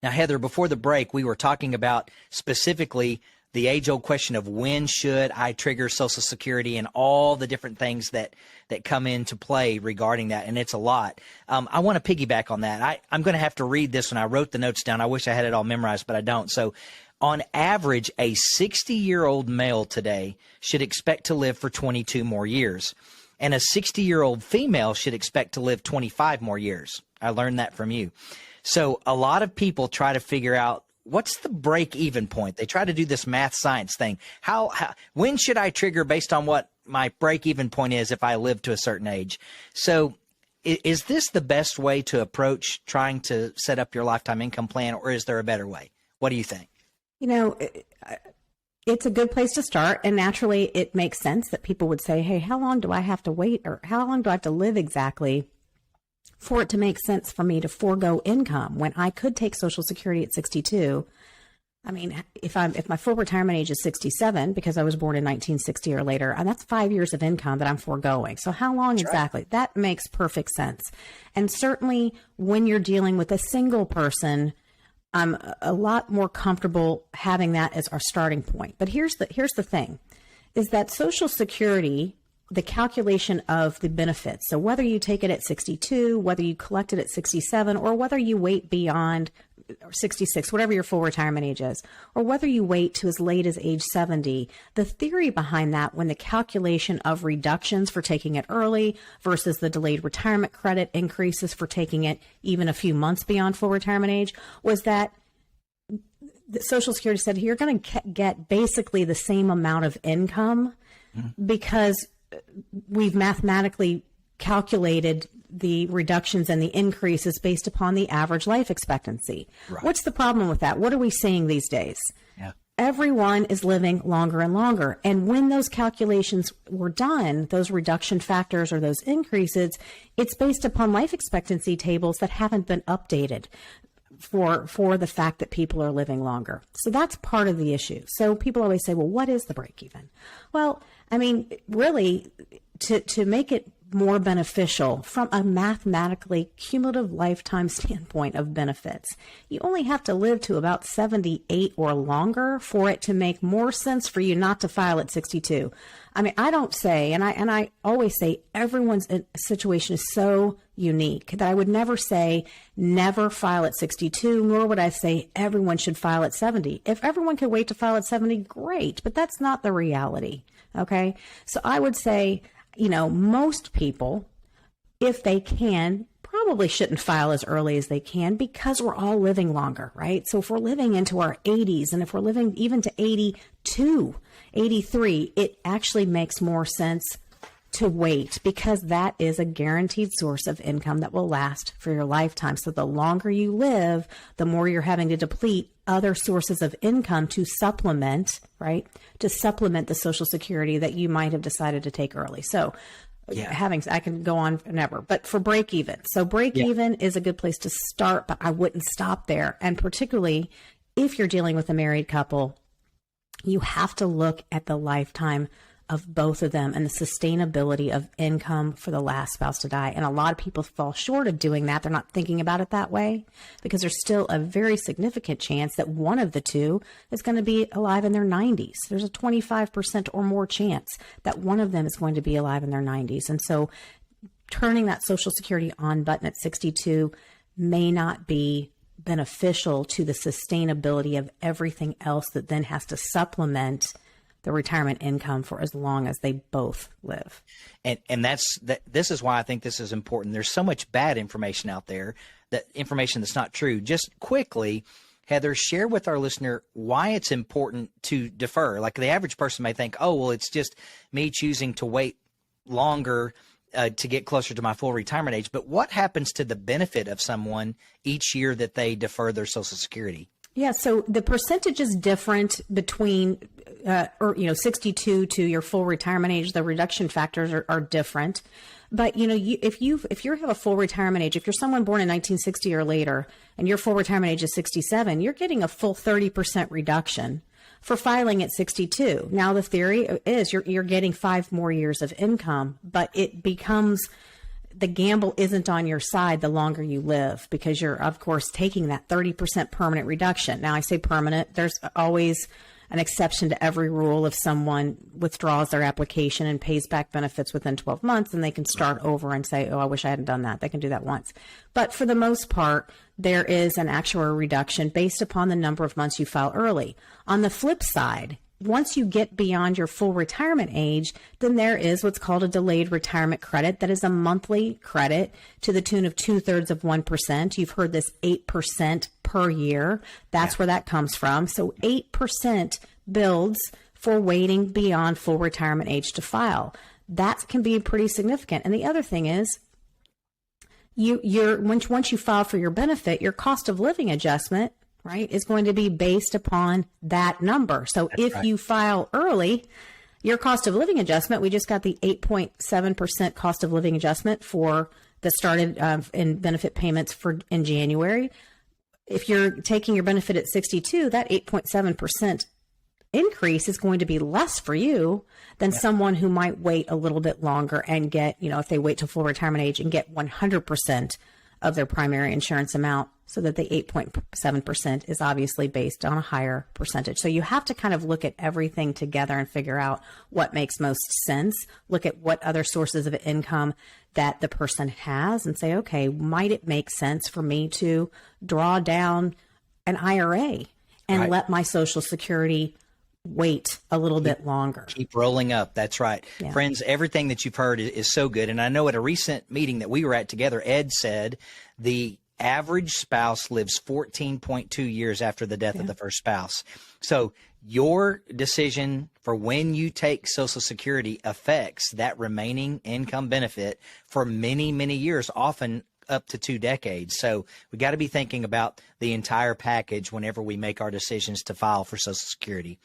Now, Heather, before the break, we were talking about specifically the age-old question of when should I trigger Social Security and all the different things that come into play regarding that, and it's a lot. I want to piggyback on that. I'm going to have to read this one. I wrote the notes down. I wish I had it all memorized, but I don't. So on average, a 60-year-old male today should expect to live for 22 more years, and a 60-year-old female should expect to live 25 more years. I learned that from you. So a lot of people try to figure out what's the break-even point. They try to do this math science thing. When should I trigger based on what my break-even point is if I live to a certain age? So is this the best way to approach trying to set up your lifetime income plan, or is there a better way? What do you think? You know, it's a good place to start. And naturally, it makes sense that people would say, hey, how long do I have to wait, or how long do I have to live exactly for it to make sense for me to forego income when I could take Social Security at 62? I mean, if my full retirement age is 67 because I was born in 1960 or later, and that's 5 years of income that I'm foregoing. So how long exactly? Right. That makes perfect sense. And certainly when you're dealing with a single person, I'm a lot more comfortable having that as our starting point. But here's the thing, is that Social Security, the calculation of the benefits, so whether you take it at 62, whether you collect it at 67, or whether you wait beyond 66, whatever your full retirement age is, or whether you wait to as late as age 70, the theory behind that, when the calculation of reductions for taking it early versus the delayed retirement credit increases for taking it even a few months beyond full retirement age, was that the Social Security said you're going to get basically the same amount of income because we've mathematically calculated the reductions and the increases based upon the average life expectancy. Right. What's the problem with that? What are we seeing these days? Yeah. Everyone is living longer and longer. And when those calculations were done, those reduction factors or those increases, it's based upon life expectancy tables that haven't been updated for the fact that people are living longer. So that's part of the issue. So people always say, well, what is the break even? Well, I mean, really, to make it more beneficial from a mathematically cumulative lifetime standpoint of benefits, you only have to live to about 78 or longer for it to make more sense for you not to file at 62. I mean, I don't say, and I always say, everyone's situation is so unique that I would never say never file at 62, nor would I say everyone should file at 70. If everyone could wait to file at 70, great, but that's not the reality. Okay. So I would say, you know, most people, if they can, probably shouldn't file as early as they can because we're all living longer, right? So if we're living into our 80s, and if we're living even to 82, 83, it actually makes more sense to wait because that is a guaranteed source of income that will last for your lifetime. So the longer you live, the more you're having to deplete other sources of income to supplement, right? To supplement the Social Security that you might have decided to take early. So I can go on forever, but for break even. So break even is a good place to start, but I wouldn't stop there. And particularly if you're dealing with a married couple, you have to look at the lifetime of both of them and the sustainability of income for the last spouse to die. And a lot of people fall short of doing that. They're not thinking about it that way because there's still a very significant chance that one of the two is going to be alive in their 90s. There's a 25% or more chance that one of them is going to be alive in their 90s. And so turning that Social Security on button at 62 may not be beneficial to the sustainability of everything else that then has to supplement the retirement income for as long as they both live. And this is why I think this is important. There's so much bad information out there, that information that's not true. Just quickly, Heather, share with our listener why it's important to defer. Like the average person may think, oh, well, it's just me choosing to wait longer to get closer to my full retirement age. But what happens to the benefit of someone each year that they defer their Social Security? Yeah, so the percentage is different between 62 to your full retirement age. The reduction factors are different. But, you know, if you have a full retirement age, if you're someone born in 1960 or later and your full retirement age is 67, you're getting a full 30% reduction for filing at 62. Now, the theory is you're getting 5 more years of income, but it becomes the gamble isn't on your side the longer you live, because you're, of course, taking that 30% permanent reduction. Now, I say permanent. There's always an exception to every rule. If someone withdraws their application and pays back benefits within 12 months, and they can start over and say, oh, I wish I hadn't done that. They can do that once. But for the most part, there is an actual reduction based upon the number of months you file early. On the flip side, once you get beyond your full retirement age, then there is what's called a delayed retirement credit. That is a monthly credit to the tune of 2/3 of 1%. You've heard this 8% per year. That's where that comes from. So 8% builds for waiting beyond full retirement age to file. That can be pretty significant. And the other thing is, once you file for your benefit, your cost of living adjustment, right, is going to be based upon that number. So if you file early, your cost of living adjustment, we just got the 8.7% cost of living adjustment for that started in benefit payments in January. If you're taking your benefit at 62, that 8.7% increase is going to be less for you than someone who might wait a little bit longer and get, if they wait till full retirement age and get 100% of their primary insurance amount, so that the 8.7% is obviously based on a higher percentage. So you have to kind of look at everything together and figure out what makes most sense. Look at what other sources of income that the person has and say, okay, might it make sense for me to draw down an IRA and let my Social Security wait a little bit longer? Keep rolling up. That's right. Yeah. Friends, everything that you've heard is so good. And I know at a recent meeting that we were at together, Ed said the average spouse lives 14.2 years after the death of the first spouse. So your decision for when you take Social Security affects that remaining income benefit for many, many years, often up to 2 decades. So we got to be thinking about the entire package whenever we make our decisions to file for Social Security.